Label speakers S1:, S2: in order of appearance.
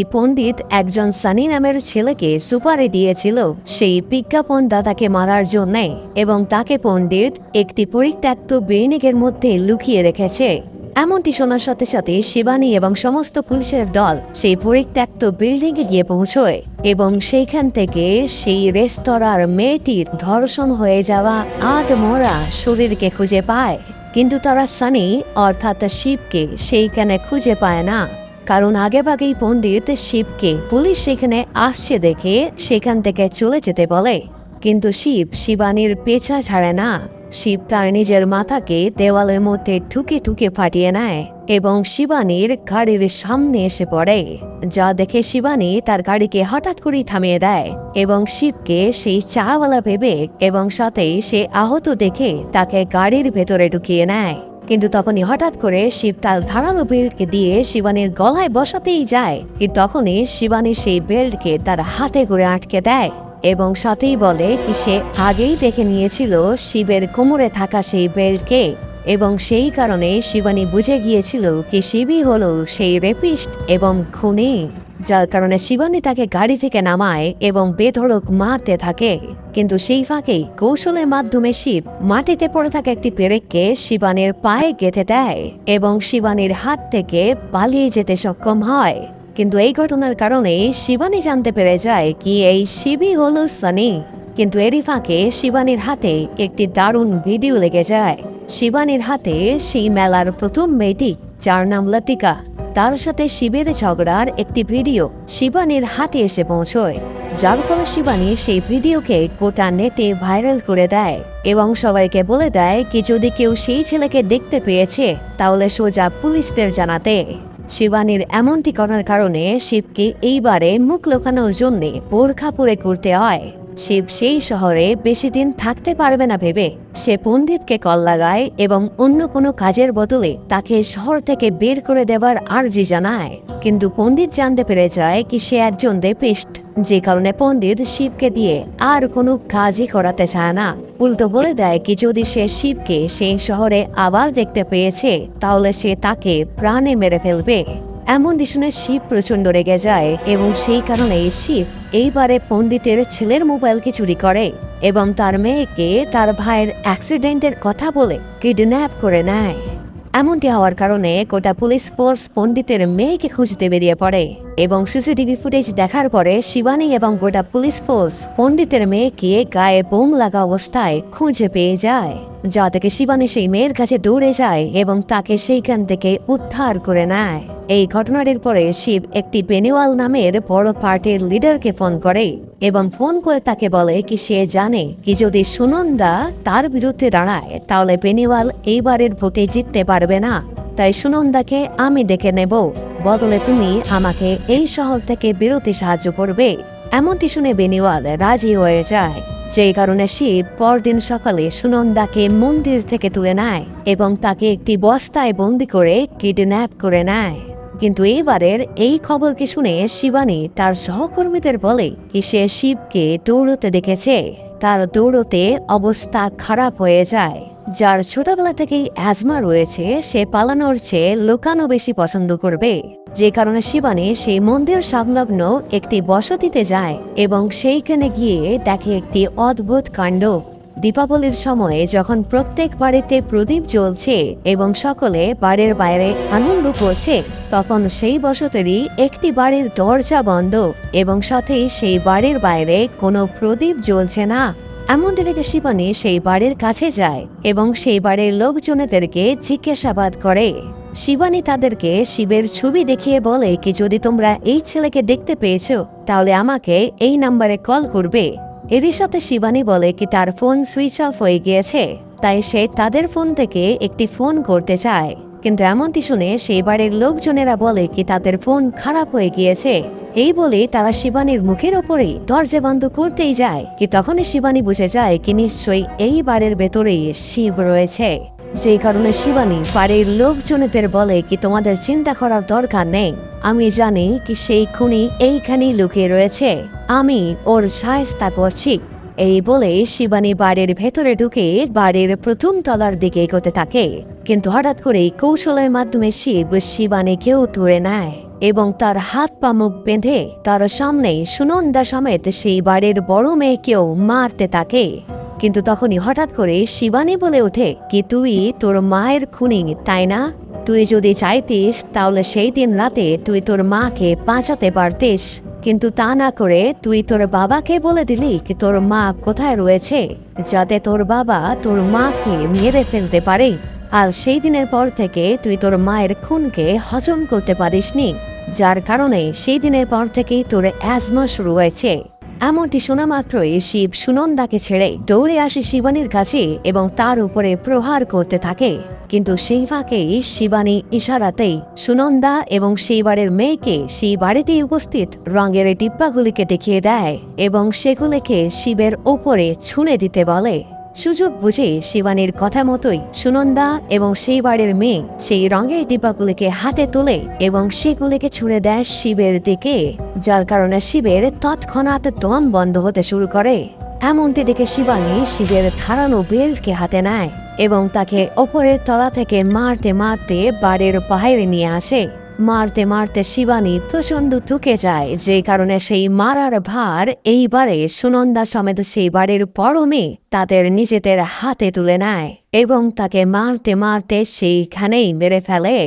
S1: নাকি পণ্ডিত একজন সানি নামের ছেলেকে সুপারি দিয়েছিল সেই বিজ্ঞাপন দাতাকে মারার জন্য, এবং তাকে পণ্ডিত একটি পরিত্যক্ত বিল্ডিংয়ের মধ্যে লুকিয়ে রেখেছে। এমনটি শোনার সাথে সাথে শিবানী এবং সমস্ত পুলিশের দল সেই পরিত্যক্ত বিল্ডিংয়ে গিয়ে পৌঁছয় এবং সেইখান থেকে সেই রেস্তোরাঁর মেয়েটির ধর্ষণ হয়ে যাওয়া আধমরা শরীরকে খুঁজে পায়। কিন্তু তারা সানি অর্থাৎ শিবকে সেইখানে খুঁজে পায় না, কারণ আগেভাগেই পণ্ডিত শিবকে পুলিশ সেখানে আসছে দেখে সেখান থেকে চলে যেতে বলে। কিন্তু শিব শিবানীর পেছা ছাড়ে না। শিব তার নিজের মাথাকে দেওয়ালের মধ্যে ঠুকে ঠুকে ফাটিয়ে নেয় এবং শিবানীর গাড়ির সামনে এসে পড়ে, যা দেখে শিবানী তার গাড়িকে হঠাৎ করেই থামিয়ে দেয় এবং শিবকে সেই চাওয়ালা ভেবে এবং সাথেই সে আহত দেখে তাকে গাড়ির ভেতরে ঢুকিয়ে নেয়। কিন্তু তখনই হঠাৎ করে শিব তার ধারালো বেল্টকে দিয়ে শিবানীর গলায় বসাতেই যায়, কিন্তু তখনই শিবানী সেই বেল্টকে তার হাতে করে আটকে দেয় এবং সাথেই বলে কি সে আগেই দেখে নিয়েছিল শিবের কোমরে থাকা সেই বেল্টকে, এবং সেই কারণে শিবানী বুঝে গিয়েছিল কি শিবই হলো সেই রেপিস্ট এবং খুনি, যার কারণে শিবানী তাকে গাড়ি থেকে নামায় এবং বেধড়ক মারতে থাকে। কিন্তু সেই ফাঁকেই কৌশলের মাধ্যমে শিব মাটিতে পড়ে থাকা একটি পেরেককে শিবানীর পায়ে গেঁথে দেয় এবং শিবানীর হাত থেকে পালিয়ে যেতে সক্ষম হয়। কিন্তু এই ঘটনার কারণে শিবানী জানতে পেরে যায় কি এই শিবই হলো সানি। কিন্তু এরই ফাঁকে শিবানীর হাতে একটি দারুণ ভিডিও লেগে যায়। শিবানীর হাতে সেই মেলার প্রথম মেয়েটি, যার নাম লতিকা, তার সাথে শিবের ঝগড়ার একটি ভিডিও শিবানীর হাতে এসে পৌঁছয়, যার ফলে শিবানী সেই ভিডিওকে গোটা নেটে ভাইরাল করে দেয় এবং সবাইকে বলে দেয় কি যদি কেউ সেই ছেলেকে দেখতে পেয়েছে তাহলে সোজা পুলিশদের জানাতে। শিবানীর এমনটি করার কারণে শিবকে এইবারে মুখ লুকানোর জন্য বোরখা পরে ঘুরতে হয়। শিব সেই শহরে বেশি দিন থাকতে পারবে না ভেবে সে পণ্ডিতকে কল লাগায় এবং অন্য কোনো কাজের বদলে তাকে শহর থেকে বের করে দেওয়ার আর্জি জানায়। কিন্তু পণ্ডিত জানতে পেরে যায় কি সে একজন রেপিস্ট, যে কারণে পণ্ডিত শিবকে দিয়ে আর কোনো কাজই করাতে চায় না। উল্টো বলে দেয় কি যদি সে শিবকে সেই শহরে আবার দেখতে পেয়েছে তাহলে সে তাকে প্রাণে মেরে ফেলবে। এমন শুনে শিব প্রচন্ড রেগে যায় এবং সেই কারণে শিব এইবারে পণ্ডিতের ছেলের মোবাইলকে চুরি করে এবং তার মেয়েকে তার ভাইয়ের অ্যাক্সিডেন্টের কথা বলে কিডন্যাপ করে নেয়। এমনটি হওয়ার কারণে গোটা পুলিশ ফোর্স পণ্ডিতের মেয়েকে খুঁজতে বেরিয়ে পড়ে এবং সিসিটিভি ফুটেজ দেখার পরে শিবানী এবং গোটা পুলিশ ফোর্স পণ্ডিতের মেয়েকে গায়ে বোম লাগা অবস্থায় খুঁজে পেয়ে যায়, যা থেকে শিবানী সেই মেয়ের কাছে দৌড়ে যায় এবং তাকে সেইখান থেকে উদ্ধার করে নেয়। এই ঘটনাটির পরে শিব একটি বেনিওয়াল নামের বড় পার্টির লিডারকে ফোন করে এবং ফোন করে তাকে বলে কি সে জানে কি যদি সুনন্দা তার বিরুদ্ধে দাঁড়ায় তাহলে বেনিওয়াল এইবারের ভোটে জিততে পারবে না, তাই সুনন্দাকে আমি দেখে নেব, বদলে তুমি আমাকে এই শহর থেকে বেরোতে সাহায্য করবে। এমনটি শুনে বেনিওয়াল রাজি হয়ে যায়, যেই কারণে শিব পরদিন সকালে সুনন্দাকে মন্দির থেকে তুলে নেয় এবং তাকে একটি বস্তায় বন্দি করে কিডন্যাপ করে নেয়। কিন্তু এইবারের এই খবরকে শুনে শিবানী তার সহকর্মীদের বলে কি সে শিবকে দৌড়তে দেখেছে। তার দৌড়তে অবস্থা খারাপ হয়ে যায়, যার ছোটবেলা থেকেই অ্যাজমা রয়েছে সে পালানোর চেয়ে লুকানো বেশি পছন্দ করবে, যে কারণে শিবানী সেই মন্দির সংলগ্ন একটি বসতিতে যায় এবং সেইখানে গিয়ে দেখে একটি অদ্ভুত কাণ্ড। দীপাবলির সময়ে যখন প্রত্যেক বাড়িতে প্রদীপ জ্বলছে এবং সকলে বাড়ির বাইরে আনন্দ করছে, তখন সেই বসতেরই একটি বাড়ির দরজা বন্ধ এবং সাথেই সেই বাড়ির বাইরে কোনো প্রদীপ জ্বলছে না। এমনটি দেখে শিবানী সেই বাড়ির কাছে যায় এবং সেই বাড়ির লোকজনেদেরকে জিজ্ঞাসাবাদ করে। শিবানী তাদেরকে শিবের ছবি দেখিয়ে বলে কি যদি তোমরা এই ছেলেকে দেখতে পেয়েছো তাহলে আমাকে এই নাম্বারে কল করবে। এরই সাথে শিবানী বলে কি তার ফোন সুইচ অফ হয়ে গিয়েছে, তাই সে তাদের ফোন থেকে একটি ফোন করতে চায়। কিন্তু এমনটি শুনে সেই বাড়ির লোকজনেরা বলে কি তাদের ফোন খারাপ হয়ে গিয়েছে। এই বলে তারা শিবানীর মুখের ওপরেই দরজা বন্ধ করতেই যায়, কি তখনই শিবানী বুঝে যায় কি নিশ্চয়ই এই বাড়ির ভেতরেই শিব রয়েছে, যেই কারণে শিবানী বাড়ির লোকজনেদের বলে কি তোমাদের চিন্তা করার দরকার নেই, আমি জানি কি সেই খুনি এইখানেই লুকিয়ে রয়েছে, আমি ওর শায়েস্তা করছি। এই বলে শিবানী বাড়ির ভেতরে ঢুকে বাড়ির প্রথম তলার দিকে এগোতে থাকে। কিন্তু হঠাৎ করেই কৌশলের মাধ্যমে শিব শিবানীকেও ধরে নেয় এবং তার হাত পা মুখ বেঁধে তার সামনে সুনন্দা সমেত সেই বাড়ির বড় মেয়েকেও মারতে থাকে। কিন্তু তখনই হঠাৎ করে শিবানী বলে ওঠে কি তুই তোর মায়ের খুনি তাই না? তুই যদি চাইতিস তাহলে সেই দিন রাতে তুই তোর মাকে বাঁচাতে পারতিস, কিন্তু তা না করে তুই তোর বাবাকে বলে দিলি কি তোর মা কোথায় রয়েছে, যাতে তোর বাবা তোর মাকে মেরে ফেলতে পারে। আর সেই দিনের পর থেকে তুই তোর মায়ের খুনকে হজম করতে পারিসনি, যার কারণে সেই দিনের পর থেকেই তোর অ্যাজমা শুরু হয়েছে। এমনটি শোনা মাত্রই শিব সুনন্দাকে ছেড়ে দৌড়ে আসে শিবানীর কাছে এবং তার উপরে প্রহার করতে থাকে। কিন্তু সেই ফাঁকেই শিবানী ইশারাতেই সুনন্দা এবং সেই বাড়ির মেয়েকে সেই বাড়িতে উপস্থিত রঙের ডিব্বাগুলিকে দেখিয়ে দেয় এবং সেগুলিকে শিবের ওপরে ছুঁড়ে দিতে বলে। সুযোগ বুঝে শিবানীর কথা মতোই সুনন্দা এবং সেই বাড়ির মেয়ে সেই রঙের ডিব্বাগুলিকে হাতে তোলে এবং সেগুলিকে ছুঁড়ে দেয় শিবের দিকে, যার কারণে শিবের তৎক্ষণাৎ দম বন্ধ হতে শুরু করে। এমনটি দেখে শিবানী শিবের ধারানো বেল্টকে হাতে নেয় এবং তাকে ওপরের তলা থেকে মারতে মারতে বাড়ির বাইরে নিয়ে আসে। মারতে মারতে শিবানী প্রচন্ড ঠুকে যায়, যে কারণে সেই মারার ভার এইবারে সুনন্দা সমেত সেই বাড়ির বড় মেয়ে তাদের নিজেদের হাতে তুলে নেয় এবং তাকে মারতে মারতে সেইখানেই মেরে ফেলে।